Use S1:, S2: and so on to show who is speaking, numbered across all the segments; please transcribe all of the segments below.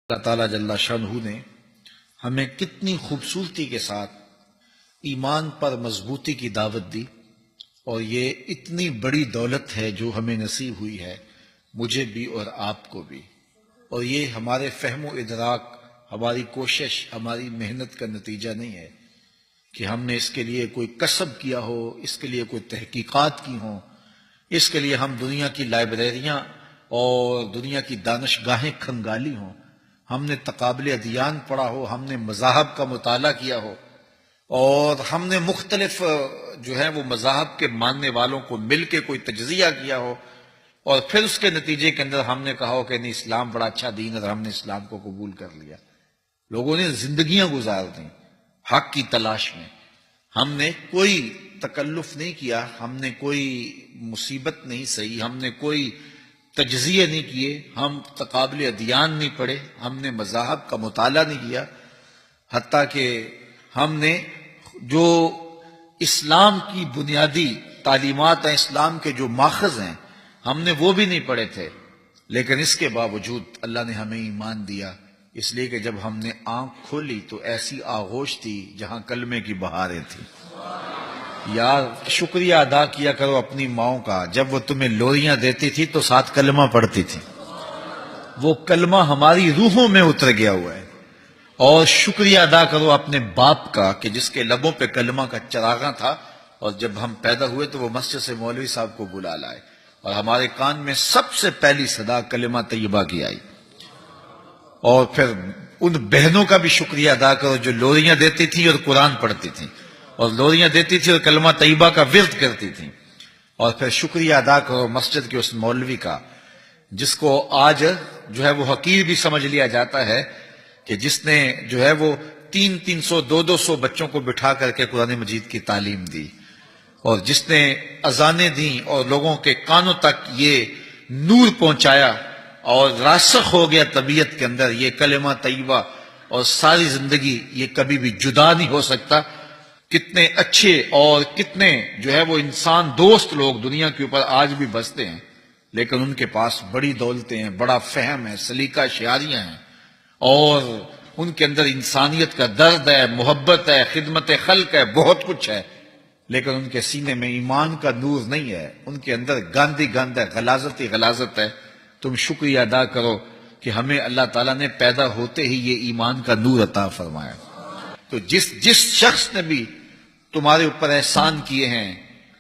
S1: اللہ تعالیٰ جل شانہ نے ہمیں کتنی خوبصورتی کے ساتھ ایمان پر مضبوطی کی دعوت دی، اور یہ اتنی بڑی دولت ہے جو ہمیں نصیب ہوئی ہے، مجھے بھی اور آپ کو بھی، اور یہ ہمارے فہم و ادراک، ہماری کوشش، ہماری محنت کا نتیجہ نہیں ہے کہ ہم نے اس کے لیے کوئی کسب کیا ہو، اس کے لیے کوئی تحقیقات کی ہوں، اس کے لیے ہم دنیا کی لائبریریاں اور دنیا کی دانشگاہیں کھنگالی ہوں، ہم نے تقابل ادیان پڑھا ہو، ہم نے مذاہب کا مطالعہ کیا ہو، اور ہم نے مختلف جو ہے وہ مذاہب کے ماننے والوں کو مل کے کوئی تجزیہ کیا ہو، اور پھر اس کے نتیجے کے اندر ہم نے کہا ہو کہ نہیں، اسلام بڑا اچھا دین ہے اور ہم نے اسلام کو قبول کر لیا۔ لوگوں نے زندگیاں گزار دیں حق کی تلاش میں، ہم نے کوئی تکلف نہیں کیا، ہم نے کوئی مصیبت نہیں سہی، ہم نے کوئی تجزیے نہیں کیے، ہم تقابل ادیان نہیں پڑھے، ہم نے مذاہب کا مطالعہ نہیں کیا، حتیٰ کہ ہم نے جو اسلام کی بنیادی تعلیمات ہیں، اسلام کے جو ماخذ ہیں، ہم نے وہ بھی نہیں پڑھے تھے، لیکن اس کے باوجود اللہ نے ہمیں ایمان دیا، اس لیے کہ جب ہم نے آنکھ کھولی تو ایسی آغوش تھی جہاں کلمے کی بہاریں تھیں۔ یار شکریہ ادا کیا کرو اپنی ماؤں کا، جب وہ تمہیں لوریاں دیتی تھی تو ساتھ کلمہ پڑھتی تھی، وہ کلمہ ہماری روحوں میں اتر گیا ہوا ہے۔ اور شکریہ ادا کرو اپنے باپ کا کہ جس کے لبوں پہ کلمہ کا چراغاں تھا، اور جب ہم پیدا ہوئے تو وہ مسجد سے مولوی صاحب کو بلا لائے، اور ہمارے کان میں سب سے پہلی صدا کلمہ طیبہ کی آئی۔ اور پھر ان بہنوں کا بھی شکریہ ادا کرو جو لوریاں دیتی تھیں اور قرآن پڑھتی تھیں، اور لوریاں دیتی تھی اور کلمہ طیبہ کا ورد کرتی تھیں۔ اور پھر شکریہ ادا کرو مسجد کے اس مولوی کا جس کو آج جو ہے وہ حقیر بھی سمجھ لیا جاتا ہے، کہ جس نے جو ہے وہ 300 200 بچوں کو بٹھا کر کے قرآن مجید کی تعلیم دی، اور جس نے اذانیں دیں اور لوگوں کے کانوں تک یہ نور پہنچایا، اور راسخ ہو گیا طبیعت کے اندر یہ کلمہ طیبہ، اور ساری زندگی یہ کبھی بھی جدا نہیں ہو سکتا۔ کتنے اچھے اور کتنے جو ہے وہ انسان دوست لوگ دنیا کے اوپر آج بھی بستے ہیں، لیکن ان کے پاس بڑی دولتیں ہیں، بڑا فہم ہے، سلیقہ شعاریاں ہیں، اور ان کے اندر انسانیت کا درد ہے، محبت ہے، خدمت خلق ہے، بہت کچھ ہے، لیکن ان کے سینے میں ایمان کا نور نہیں ہے، ان کے اندر گاندھی گند ہے، غلاظت ہی غلاظت ہے۔ تم شکریہ ادا کرو کہ ہمیں اللہ تعالیٰ نے پیدا ہوتے ہی یہ ایمان کا نور عطا فرمایا۔ تو جس شخص نے بھی تمہارے اوپر احسان کیے ہیں،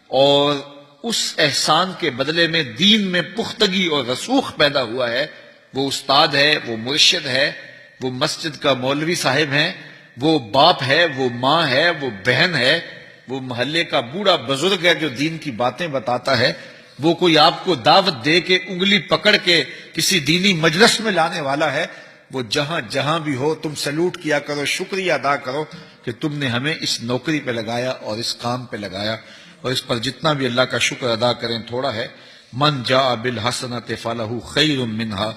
S1: اور اس احسان کے بدلے میں دین میں پختگی اور رسوخ پیدا ہوا ہے، وہ استاد ہے، وہ مرشد ہے، وہ مسجد کا مولوی صاحب ہیں، وہ باپ ہے، وہ ماں ہے، وہ بہن ہے، وہ محلے کا بوڑھا بزرگ ہے جو دین کی باتیں بتاتا ہے، وہ کوئی آپ کو دعوت دے کے انگلی پکڑ کے کسی دینی مجلس میں لانے والا ہے، وہ جہاں جہاں بھی ہو تم سلوٹ کیا کرو، شکریہ ادا کرو کہ تم نے ہمیں اس نوکری پہ لگایا اور اس کام پہ لگایا، اور اس پر جتنا بھی اللہ کا شکر ادا کریں تھوڑا ہے۔ من جاء بالحسنۃ فلہ خیر منہا،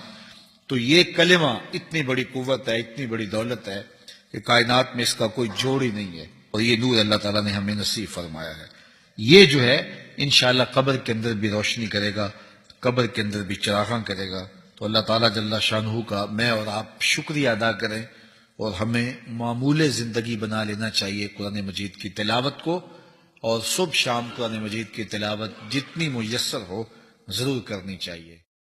S1: تو یہ کلمہ اتنی بڑی قوت ہے، اتنی بڑی دولت ہے کہ کائنات میں اس کا کوئی جوڑ ہی نہیں ہے، اور یہ نور اللہ تعالیٰ نے ہمیں نصیب فرمایا ہے۔ یہ جو ہے انشاءاللہ قبر کے اندر بھی روشنی کرے گا، قبر کے اندر بھی چراغاں کرے گا۔ تو اللہ تعالیٰ جل شانہ کا میں اور آپ شکریہ ادا کریں، اور ہمیں معمول زندگی بنا لینا چاہیے قرآن مجید کی تلاوت کو، اور صبح شام قرآن مجید کی تلاوت جتنی میسر ہو ضرور کرنی چاہیے۔